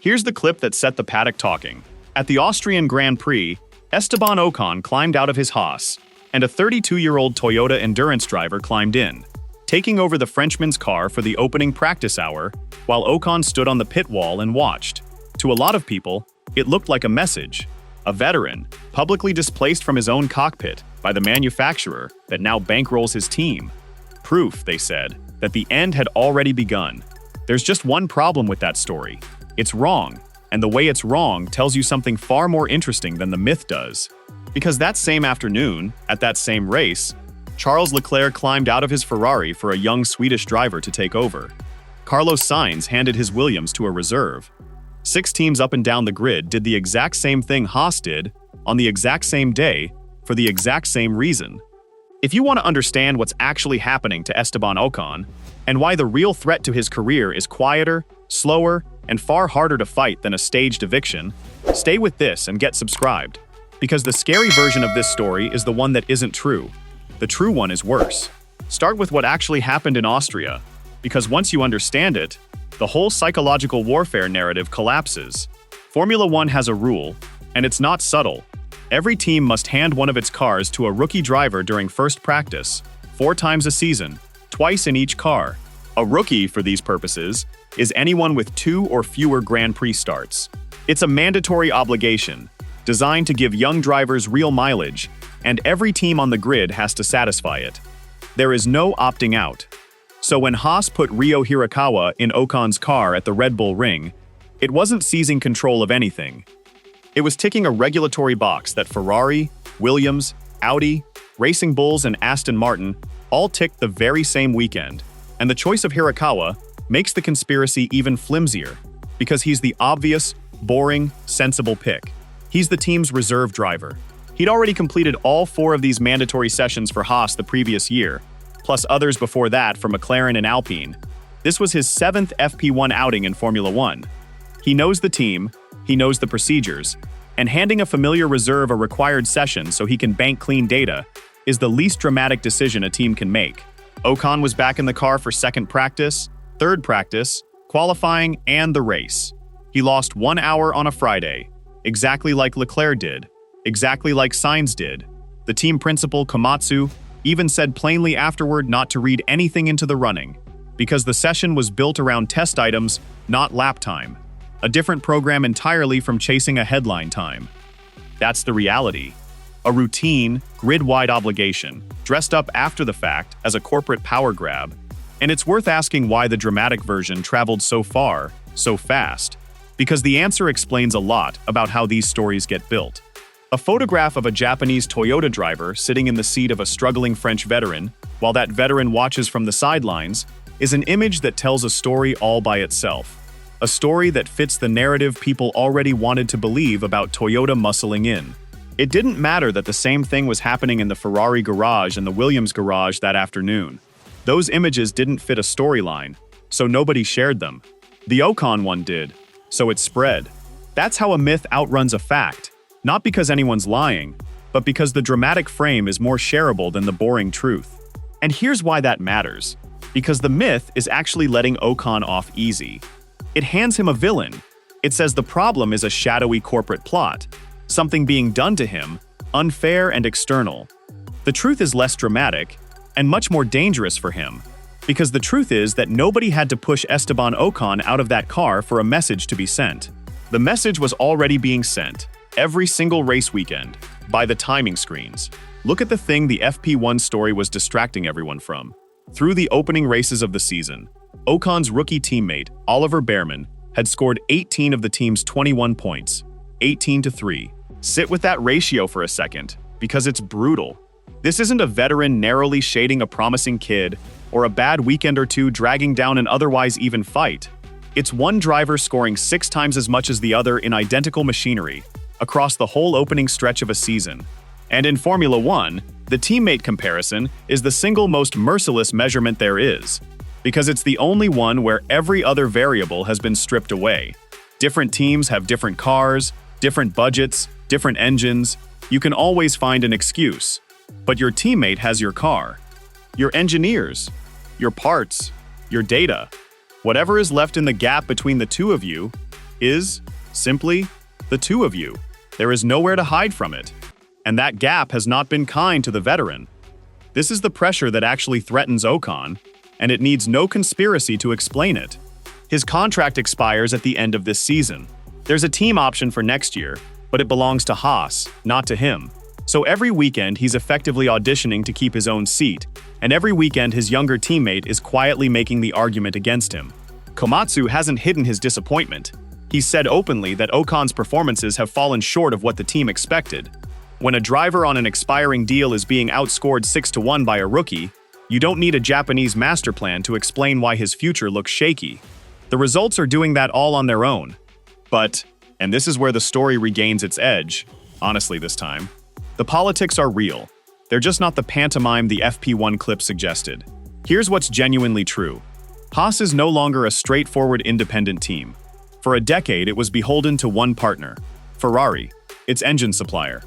Here's the clip that set the paddock talking. At the Austrian Grand Prix, Esteban Ocon climbed out of his Haas, and a 32-year-old Toyota Endurance driver climbed in, taking over the Frenchman's car for the opening practice hour, while Ocon stood on the pit wall and watched. To a lot of people, it looked like a message. A veteran, publicly displaced from his own cockpit by the manufacturer that now bankrolls his team. Proof, they said, that the end had already begun. There's just one problem with that story. It's wrong, and the way it's wrong tells you something far more interesting than the myth does. Because that same afternoon, at that same race, Charles Leclerc climbed out of his Ferrari for a young Swedish driver to take over. Carlos Sainz handed his Williams to a reserve. 6 teams up and down the grid did the exact same thing Haas did, on the exact same day, for the exact same reason. If you want to understand what's actually happening to Esteban Ocon, and why the real threat to his career is quieter, slower, and far harder to fight than a staged eviction, stay with this and get subscribed. Because the scary version of this story is the one that isn't true. The true one is worse. Start with what actually happened in Austria, because once you understand it, the whole psychological warfare narrative collapses. Formula One has a rule, and it's not subtle. Every team must hand one of its cars to a rookie driver during first practice, 4 times a season, twice in each car. A rookie, for these purposes, is anyone with 2 or fewer Grand Prix starts. It's a mandatory obligation, designed to give young drivers real mileage, and every team on the grid has to satisfy it. There is no opting out. So when Haas put Ryo Hirakawa in Ocon's car at the Red Bull Ring, it wasn't seizing control of anything. It was ticking a regulatory box that Ferrari, Williams, Audi, Racing Bulls, and Aston Martin all ticked the very same weekend. And the choice of Hirakawa makes the conspiracy even flimsier, because he's the obvious, boring, sensible pick. He's the team's reserve driver. He'd already completed all 4 of these mandatory sessions for Haas the previous year, plus others before that for McLaren and Alpine. This was his 7th FP1 outing in Formula One. He knows the team, he knows the procedures, and handing a familiar reserve a required session so he can bank clean data is the least dramatic decision a team can make. Ocon was back in the car for 2nd practice, 3rd practice, qualifying, and the race. He lost 1 hour on a Friday, exactly like Leclerc did, exactly like Sainz did. The team principal, Komatsu, even said plainly afterward not to read anything into the running, because the session was built around test items, not lap time. A different program entirely from chasing a headline time. That's the reality. A routine, grid-wide obligation, dressed up after the fact as a corporate power grab. And it's worth asking why the dramatic version traveled so far, so fast. Because the answer explains a lot about how these stories get built. A photograph of a Japanese Toyota driver sitting in the seat of a struggling French veteran, while that veteran watches from the sidelines, is an image that tells a story all by itself. A story that fits the narrative people already wanted to believe about Toyota muscling in. It didn't matter that the same thing was happening in the Ferrari garage and the Williams garage that afternoon. Those images didn't fit a storyline, so nobody shared them. The Ocon one did, so it spread. That's how a myth outruns a fact. Not because anyone's lying, but because the dramatic frame is more shareable than the boring truth. And here's why that matters. Because the myth is actually letting Ocon off easy. It hands him a villain. It says the problem is a shadowy corporate plot, something being done to him, unfair and external. The truth is less dramatic, and much more dangerous for him. Because the truth is that nobody had to push Esteban Ocon out of that car for a message to be sent. The message was already being sent. Every single race weekend, by the timing screens. Look at the thing the FP1 story was distracting everyone from. Through the opening races of the season, Ocon's rookie teammate, Oliver Behrman, had scored 18 of the team's 21 points, 18-3. Sit with that ratio for a second, because it's brutal. This isn't a veteran narrowly shading a promising kid, or a bad weekend or two dragging down an otherwise even fight. It's one driver scoring 6 times as much as the other in identical machinery, across the whole opening stretch of a season. And in Formula One, the teammate comparison is the single most merciless measurement there is, because it's the only one where every other variable has been stripped away. Different teams have different cars, different budgets, different engines. You can always find an excuse. But your teammate has your car, your engineers, your parts, your data. Whatever is left in the gap between the two of you, is, simply, the two of you. There is nowhere to hide from it. And that gap has not been kind to the veteran. This is the pressure that actually threatens Ocon, and it needs no conspiracy to explain it. His contract expires at the end of this season. There's a team option for next year, but it belongs to Haas, not to him. So every weekend he's effectively auditioning to keep his own seat, and every weekend his younger teammate is quietly making the argument against him. Komatsu hasn't hidden his disappointment. He's said openly that Ocon's performances have fallen short of what the team expected. When a driver on an expiring deal is being outscored 6-1 by a rookie, you don't need a Japanese master plan to explain why his future looks shaky. The results are doing that all on their own. But, and this is where the story regains its edge, honestly this time, the politics are real. They're just not the pantomime the FP1 clip suggested. Here's what's genuinely true. Haas is no longer a straightforward independent team. For a decade, it was beholden to one partner, Ferrari, its engine supplier.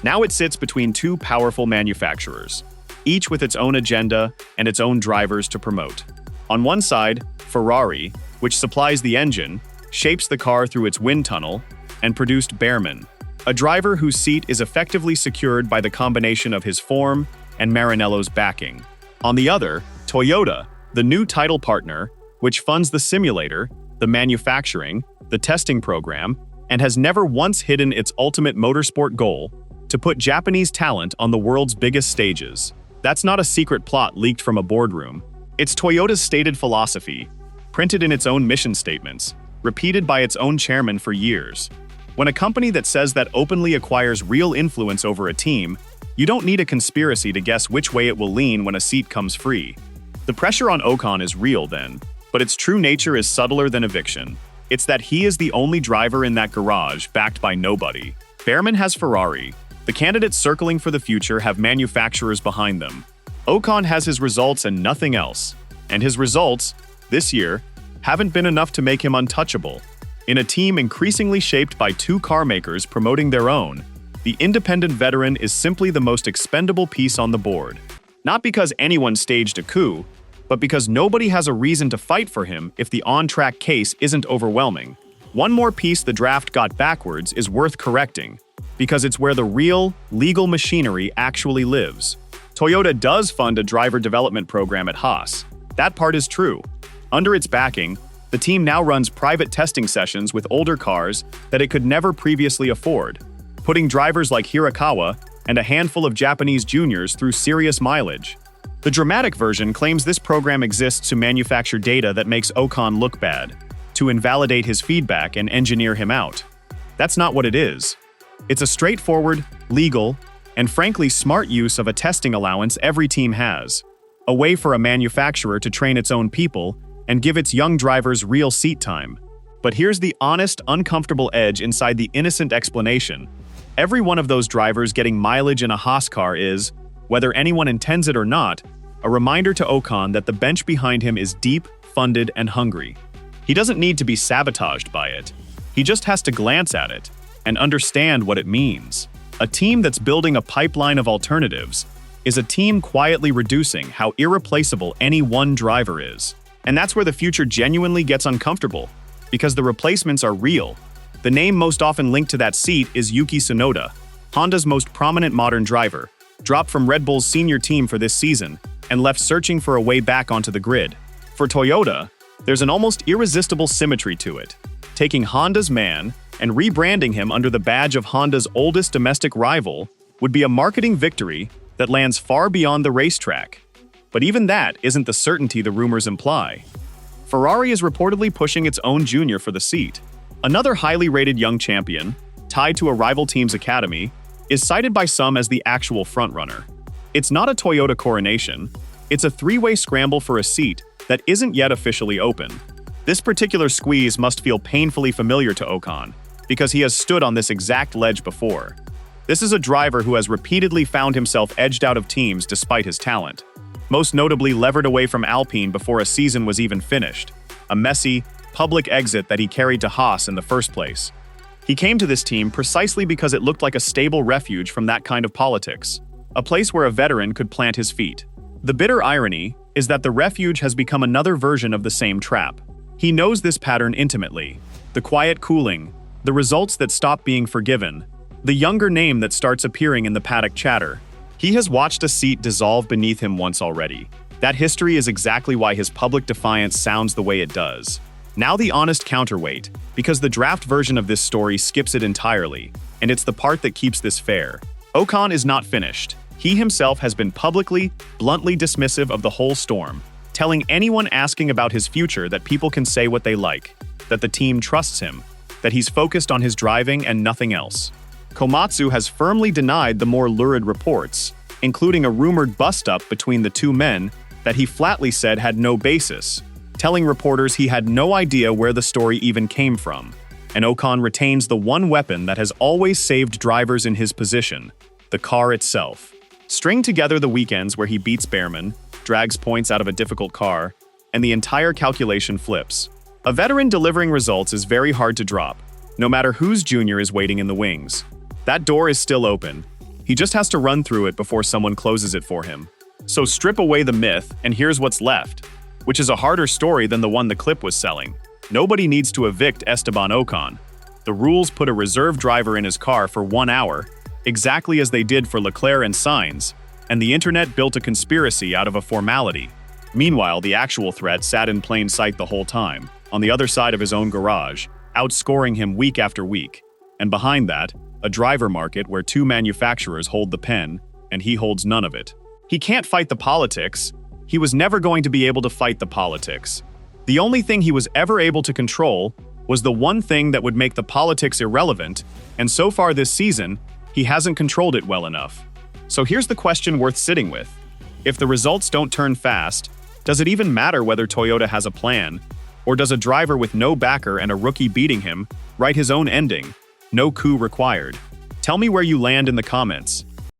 Now it sits between two powerful manufacturers, each with its own agenda and its own drivers to promote. On one side, Ferrari, which supplies the engine, shapes the car through its wind tunnel, and produced Behrman, a driver whose seat is effectively secured by the combination of his form and Maranello's backing. On the other, Toyota, the new title partner, which funds the simulator, the manufacturing, the testing program, and has never once hidden its ultimate motorsport goal, to put Japanese talent on the world's biggest stages. That's not a secret plot leaked from a boardroom. It's Toyota's stated philosophy, printed in its own mission statements, repeated by its own chairman for years. When a company that says that openly acquires real influence over a team, you don't need a conspiracy to guess which way it will lean when a seat comes free. The pressure on Ocon is real then, but its true nature is subtler than eviction. It's that he is the only driver in that garage backed by nobody. Behrman has Ferrari. The candidates circling for the future have manufacturers behind them. Ocon has his results and nothing else. And his results, this year, haven't been enough to make him untouchable. In a team increasingly shaped by two car makers promoting their own, the independent veteran is simply the most expendable piece on the board. Not because anyone staged a coup, but because nobody has a reason to fight for him if the on-track case isn't overwhelming. One more piece the draft got backwards is worth correcting, because it's where the real, legal machinery actually lives. Toyota does fund a driver development program at Haas. That part is true. Under its backing, the team now runs private testing sessions with older cars that it could never previously afford, putting drivers like Hirakawa and a handful of Japanese juniors through serious mileage. The dramatic version claims this program exists to manufacture data that makes Ocon look bad, to invalidate his feedback and engineer him out. That's not what it is. It's a straightforward, legal, and frankly smart use of a testing allowance every team has, a way for a manufacturer to train its own people and give its young drivers real seat time. But here's the honest, uncomfortable edge inside the innocent explanation. Every one of those drivers getting mileage in a Haas car is, whether anyone intends it or not, a reminder to Ocon that the bench behind him is deep, funded, and hungry. He doesn't need to be sabotaged by it. He just has to glance at it and understand what it means. A team that's building a pipeline of alternatives is a team quietly reducing how irreplaceable any one driver is. And that's where the future genuinely gets uncomfortable, because the replacements are real. The name most often linked to that seat is Yuki Tsunoda, Honda's most prominent modern driver, dropped from Red Bull's senior team for this season and left searching for a way back onto the grid. For Toyota, there's an almost irresistible symmetry to it, taking Honda's man and rebranding him under the badge of Honda's oldest domestic rival would be a marketing victory that lands far beyond the racetrack. But even that isn't the certainty the rumors imply. Ferrari is reportedly pushing its own junior for the seat. Another highly rated young champion, tied to a rival team's academy, is cited by some as the actual frontrunner. It's not a Toyota coronation, it's a three-way scramble for a seat that isn't yet officially open. This particular squeeze must feel painfully familiar to Ocon, because he has stood on this exact ledge before. This is a driver who has repeatedly found himself edged out of teams despite his talent, most notably levered away from Alpine before a season was even finished, a messy, public exit that he carried to Haas in the first place. He came to this team precisely because it looked like a stable refuge from that kind of politics, a place where a veteran could plant his feet. The bitter irony is that the refuge has become another version of the same trap. He knows this pattern intimately. The quiet cooling, the results that stop being forgiven, the younger name that starts appearing in the paddock chatter. He has watched a seat dissolve beneath him once already. That history is exactly why his public defiance sounds the way it does. Now the honest counterweight, because the draft version of this story skips it entirely, and it's the part that keeps this fair. Ocon is not finished. He himself has been publicly, bluntly dismissive of the whole storm, telling anyone asking about his future that people can say what they like, that the team trusts him, that he's focused on his driving and nothing else. Komatsu has firmly denied the more lurid reports, including a rumored bust-up between the two men that he flatly said had no basis, telling reporters he had no idea where the story even came from. And Ocon retains the one weapon that has always saved drivers in his position, the car itself. String together the weekends where he beats Behrman, drags points out of a difficult car, and the entire calculation flips. A veteran delivering results is very hard to drop, no matter whose junior is waiting in the wings. That door is still open. He just has to run through it before someone closes it for him. So strip away the myth, and here's what's left, which is a harder story than the one the clip was selling. Nobody needs to evict Esteban Ocon. The rules put a reserve driver in his car for 1 hour, exactly as they did for Leclerc and Sainz, and the internet built a conspiracy out of a formality. Meanwhile, the actual threat sat in plain sight the whole time, on the other side of his own garage, outscoring him week after week. And behind that, a driver market where two manufacturers hold the pen, and he holds none of it. He can't fight the politics. He was never going to be able to fight the politics. The only thing he was ever able to control was the one thing that would make the politics irrelevant, and so far this season, he hasn't controlled it well enough. So here's the question worth sitting with. If the results don't turn fast, does it even matter whether Toyota has a plan? Or does a driver with no backer and a rookie beating him write his own ending? No coup required. Tell me where you land in the comments.